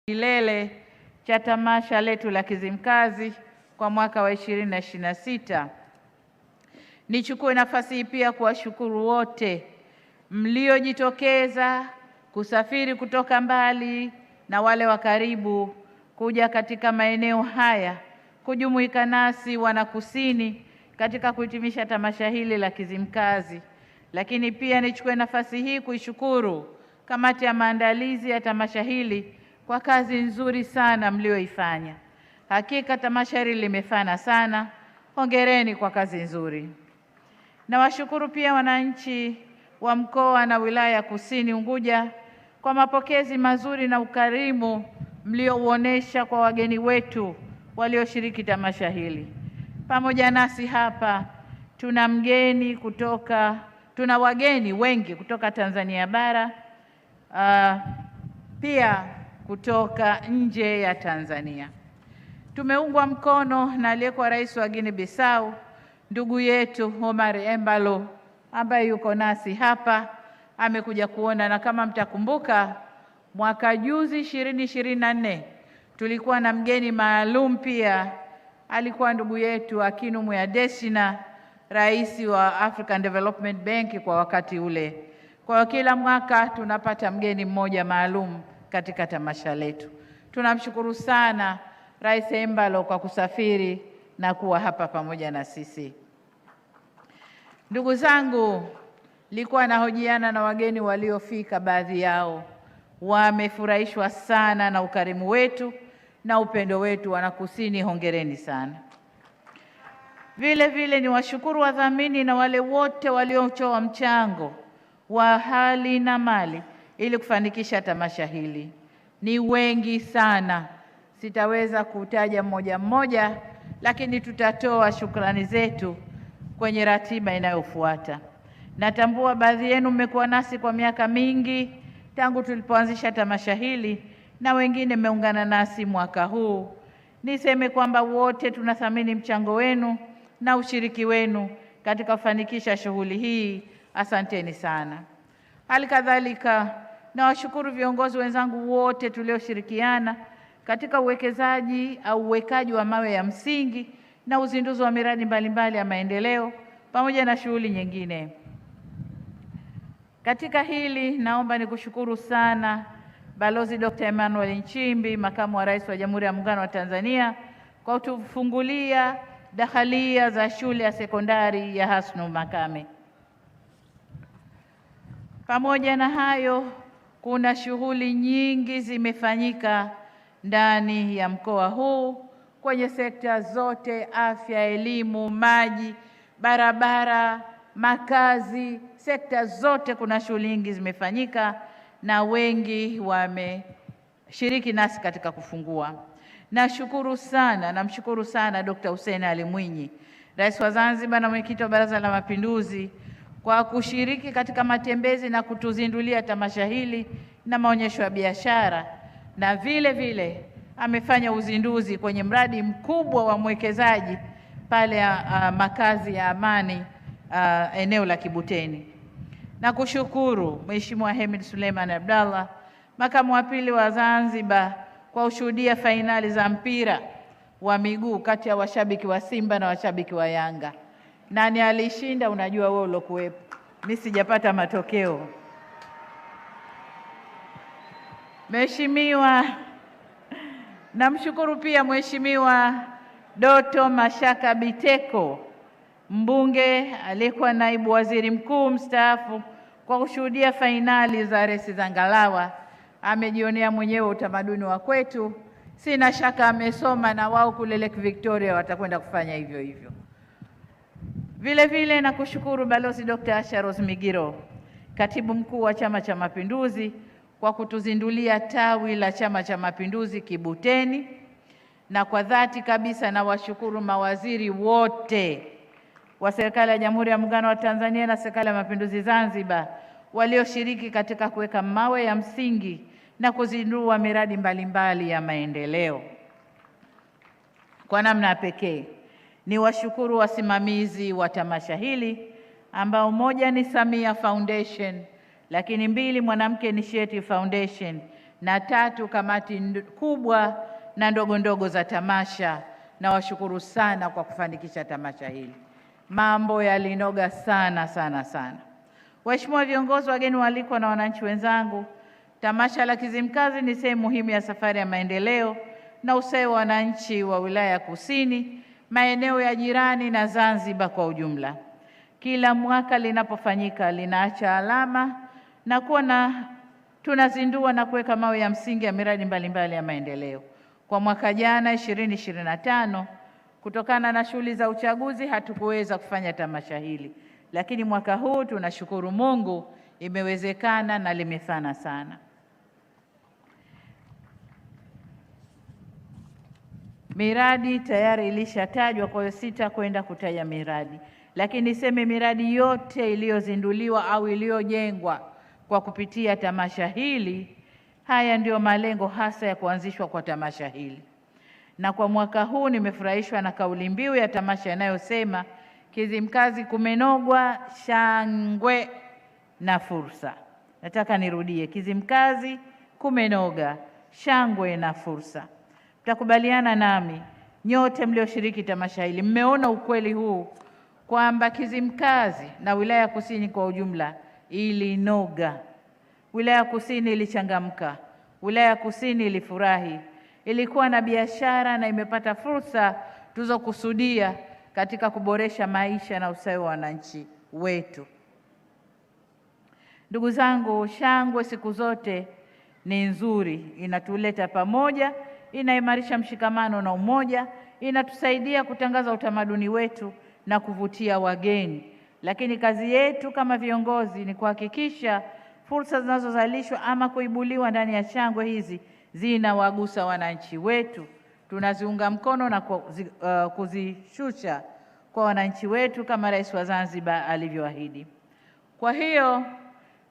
kilele cha tamasha letu la Kizimkazi kwa mwaka wa 2026. Nichukue nafasi hii pia kuwashukuru wote mliojitokeza kusafiri kutoka mbali na wale wa karibu kuja katika maeneo haya kujumuika nasi Wanakusini katika kuhitimisha tamasha hili la Kizimkazi. Lakini pia nichukue nafasi hii kuishukuru kamati ya maandalizi ya tamasha hili kwa kazi nzuri sana mlioifanya. Hakika tamasha hili limefana sana. Hongereni kwa kazi nzuri. Nawashukuru pia wananchi wa mkoa na wilaya ya Kusini Unguja kwa mapokezi mazuri na ukarimu mliouonesha kwa wageni wetu walioshiriki tamasha hili. Pamoja nasi hapa tuna wageni wengi kutoka Tanzania bara, pia kutoka nje ya Tanzania. Tumeungwa mkono na aliyekuwa rais wa Guinea Bissau, ndugu yetu Omar Embalo, ambaye yuko nasi hapa, amekuja kuona. Na kama mtakumbuka, mwaka juzi 2024 tulikuwa na mgeni maalum pia, alikuwa ndugu yetu Akinu Muyadesina, rais wa African Development Bank kwa wakati ule. Kwa kila mwaka tunapata mgeni mmoja maalum katika tamasha letu. Tunamshukuru sana Rais Embalo kwa kusafiri na kuwa hapa pamoja na sisi. Ndugu zangu, nilikuwa nahojiana na wageni waliofika, baadhi yao wamefurahishwa sana na ukarimu wetu na upendo wetu. Wanakusini, hongereni sana. Vile vile ni washukuru wadhamini na wale wote waliotoa mchango wa hali na mali ili kufanikisha tamasha hili. Ni wengi sana, sitaweza kutaja mmoja mmoja, lakini tutatoa shukrani zetu kwenye ratiba inayofuata. Natambua baadhi yenu mmekuwa nasi kwa miaka mingi tangu tulipoanzisha tamasha hili na wengine mmeungana nasi mwaka huu. Niseme kwamba wote tunathamini mchango wenu na ushiriki wenu katika kufanikisha shughuli hii. Asanteni sana. Hali kadhalika nawashukuru viongozi wenzangu wote tulioshirikiana katika uwekaji wa mawe ya msingi na uzinduzi wa miradi mbalimbali ya maendeleo pamoja na shughuli nyingine. Katika hili naomba nikushukuru sana Balozi Dr. Emmanuel Nchimbi, Makamu wa Rais wa Jamhuri ya Muungano wa Tanzania, kwa kutufungulia dakhalia za shule ya sekondari ya Hasnu Makame. Pamoja na hayo, kuna shughuli nyingi zimefanyika ndani ya mkoa huu kwenye sekta zote: afya, elimu, maji, barabara, makazi. Sekta zote kuna shughuli nyingi zimefanyika na wengi wameshiriki nasi katika kufungua. Namshukuru sana Dr. Hussein Ali Mwinyi, Rais wa Zanzibar na mwenyekiti wa Baraza la Mapinduzi, kwa kushiriki katika matembezi na kutuzindulia tamasha hili na maonyesho ya biashara, na vile vile amefanya uzinduzi kwenye mradi mkubwa wa mwekezaji pale makazi ya Amani, eneo la Kibuteni. Na kushukuru Mheshimiwa Hemed Suleiman Abdallah, Makamu wa Pili wa Zanzibar, kwa ushuhudia fainali za mpira wa miguu kati ya washabiki wa Simba na washabiki wa Yanga. Nani alishinda? Unajua wewe uliokuwepo. Mimi sijapata matokeo. Namshukuru pia Mheshimiwa Doto Mashaka Biteko, mbunge aliyekuwa naibu waziri mkuu mstaafu, kwa kushuhudia fainali za resi za ngalawa. Amejionea mwenyewe utamaduni wa kwetu. Sina shaka amesoma na wao kule Lake Victoria watakwenda kufanya hivyo hivyo. Vile vile nakushukuru Balozi Dr. Asha Rose Migiro, Katibu Mkuu wa Chama cha Mapinduzi, kwa kutuzindulia tawi la Chama cha Mapinduzi Kibuteni. Na kwa dhati kabisa nawashukuru mawaziri wote wa serikali ya Jamhuri ya Muungano wa Tanzania na serikali ya Mapinduzi Zanzibar walioshiriki katika kuweka mawe ya msingi na kuzindua miradi mbalimbali ya maendeleo. Kwa namna pekee ni washukuru wasimamizi wa tamasha hili ambao moja ni Samia Foundation, lakini mbili Mwanamke Initiative Foundation na 3 kamati kubwa na ndogo ndogo za tamasha. Nawashukuru sana kwa kufanikisha tamasha hili. Mambo yalinoga sana sana sana. Waheshimiwa viongozi, wageni waalikwa na wananchi wenzangu, tamasha la Kizimkazi ni sehemu muhimu ya safari ya maendeleo na ustawi wa wananchi wa wilaya ya Kusini, maeneo ya jirani na Zanzibar kwa ujumla. Kila mwaka linapofanyika linaacha alama na tunazindua na kuweka mawe ya msingi ya miradi mbalimbali ya maendeleo. Kwa mwaka jana 2025, kutokana na shughuli za uchaguzi hatukuweza kufanya tamasha hili, lakini mwaka huu tunashukuru Mungu imewezekana na limefana sana. Miradi tayari ilishatajwa, kwa hiyo sitakwenda kutaja miradi, lakini niseme miradi yote iliyozinduliwa au iliyojengwa kwa kupitia tamasha hili, haya ndio malengo hasa ya kuanzishwa kwa tamasha hili. Na kwa mwaka huu nimefurahishwa na kauli mbiu ya tamasha inayosema Kizimkazi kumenogwa, shangwe na fursa. Nataka nirudie, Kizimkazi kumenoga, shangwe na fursa. Mtakubaliana nami nyote mlioshiriki tamasha hili, mmeona ukweli huu kwamba Kizimkazi na wilaya ya Kusini kwa ujumla ilinoga. Wilaya ya Kusini ilichangamka, wilaya ya Kusini ilifurahi, ilikuwa na biashara na imepata fursa tulizokusudia katika kuboresha maisha na ustawi wa wananchi wetu. Ndugu zangu, shangwe siku zote ni nzuri, inatuleta pamoja, inaimarisha mshikamano na umoja, inatusaidia kutangaza utamaduni wetu na kuvutia wageni. Lakini kazi yetu kama viongozi ni kuhakikisha fursa zinazozalishwa ama kuibuliwa ndani ya shangwe hizi zinawagusa wananchi wetu. Tunaziunga mkono na kuzishusha kwa wananchi wetu kama Rais wa Zanzibar alivyoahidi. Kwa hiyo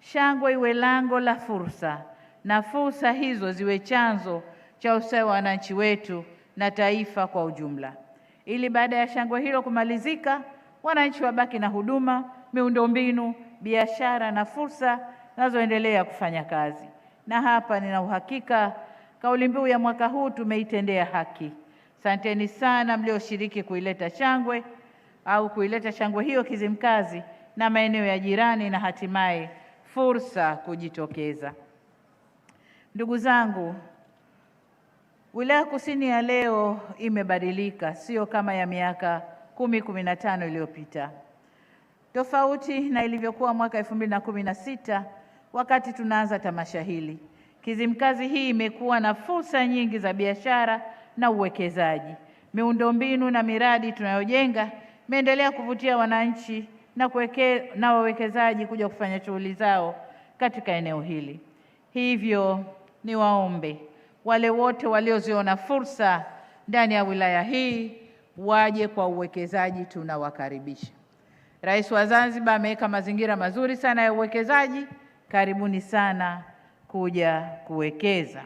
shangwe iwe lango la fursa na fursa hizo ziwe chanzo cha ustawi wa wananchi wetu na taifa kwa ujumla, ili baada ya shangwe hilo kumalizika, wananchi wabaki na huduma, miundombinu, biashara na fursa zinazoendelea kufanya kazi. Na hapa nina uhakika kauli mbiu ya mwaka huu tumeitendea haki. Asanteni sana mlioshiriki kuileta shangwe hiyo Kizimkazi na maeneo ya jirani na hatimaye fursa kujitokeza. Ndugu zangu, wilaya Kusini ya leo imebadilika, sio kama ya miaka 10-15 iliyopita. Tofauti na ilivyokuwa mwaka 2016 wakati tunaanza tamasha hili. Kizimkazi hii imekuwa na fursa nyingi za biashara na uwekezaji. Miundombinu na miradi tunayojenga imeendelea kuvutia wananchi na wawekezaji kuja kufanya shughuli zao katika eneo hili. Hivyo niwaombe wale wote walioziona fursa ndani ya wilaya hii waje kwa uwekezaji, tunawakaribisha. Rais wa Zanzibar ameweka mazingira mazuri sana ya uwekezaji. Karibuni sana kuja kuwekeza.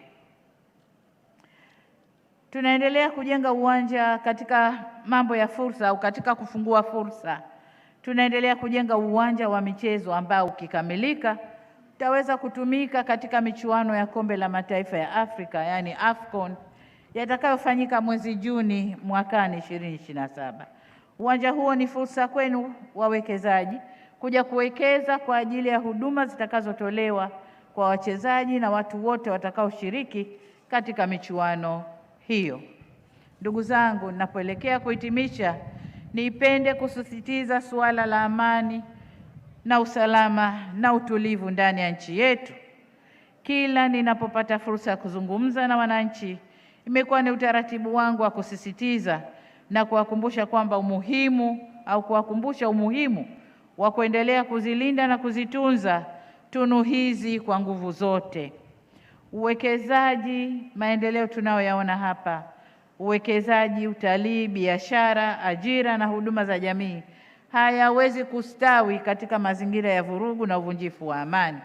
Tunaendelea kujenga uwanja katika mambo ya fursa au katika kufungua fursa. Tunaendelea kujenga uwanja wa michezo ambao ukikamilika utaweza kutumika katika michuano ya Kombe la Mataifa ya Afrika, yani AFCON, yatakayofanyika mwezi Juni mwakani 2027. Uwanja huo ni fursa kwenu wawekezaji kuja kuwekeza kwa ajili ya huduma zitakazotolewa kwa wachezaji na watu wote watakaoshiriki katika michuano hiyo. Ndugu zangu, ninapoelekea kuhitimisha, nipende kusisitiza suala la amani na usalama na utulivu ndani ya nchi yetu. Kila ninapopata fursa ya kuzungumza na wananchi, imekuwa ni utaratibu wangu wa kusisitiza na kuwakumbusha umuhimu wa kuendelea kuzilinda na kuzitunza tunu hizi kwa nguvu zote. Uwekezaji, maendeleo tunayoyaona hapa, uwekezaji, utalii, biashara, ajira na huduma za jamii hayawezi kustawi katika mazingira ya vurugu na uvunjifu wa amani.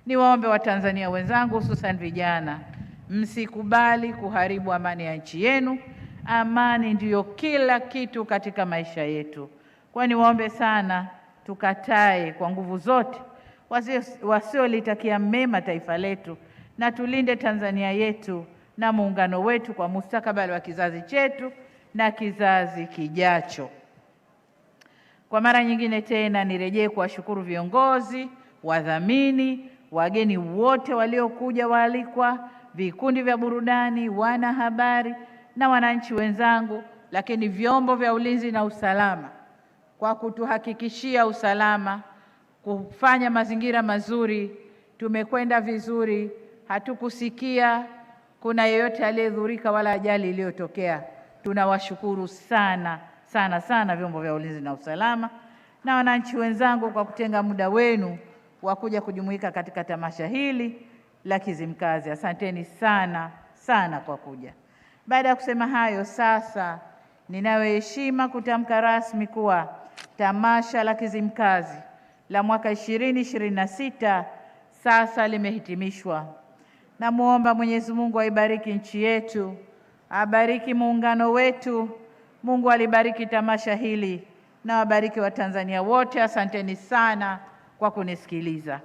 Niwaombe Watanzania wenzangu, hususan vijana, msikubali kuharibu amani ya nchi yenu. Amani ndiyo kila kitu katika maisha yetu. Kwa niwaombe sana tukatae kwa nguvu zote wasiolitakia mema taifa letu na tulinde Tanzania yetu na muungano wetu kwa mustakabali wa kizazi chetu na kizazi kijacho. Kwa mara nyingine tena nirejee kuwashukuru viongozi, wadhamini, wageni wote waliokuja waalikwa, vikundi vya burudani, wanahabari na wananchi wenzangu, lakini vyombo vya ulinzi na usalama kwa kutuhakikishia usalama, kufanya mazingira mazuri. Tumekwenda vizuri, hatukusikia kuna yeyote aliyedhurika wala ajali iliyotokea. Tunawashukuru sana sana sana vyombo vya ulinzi na usalama na wananchi wenzangu kwa kutenga muda wenu wa kuja kujumuika katika tamasha hili la Kizimkazi. Asanteni sana sana kwa kuja. Baada ya kusema hayo, sasa ninayo heshima kutamka rasmi kuwa tamasha la Kizimkazi la mwaka 2026 sasa limehitimishwa. Namuomba Mwenyezi Mungu aibariki nchi yetu, abariki muungano wetu. Mungu alibariki tamasha hili na wabariki Watanzania wote. Asanteni sana kwa kunisikiliza.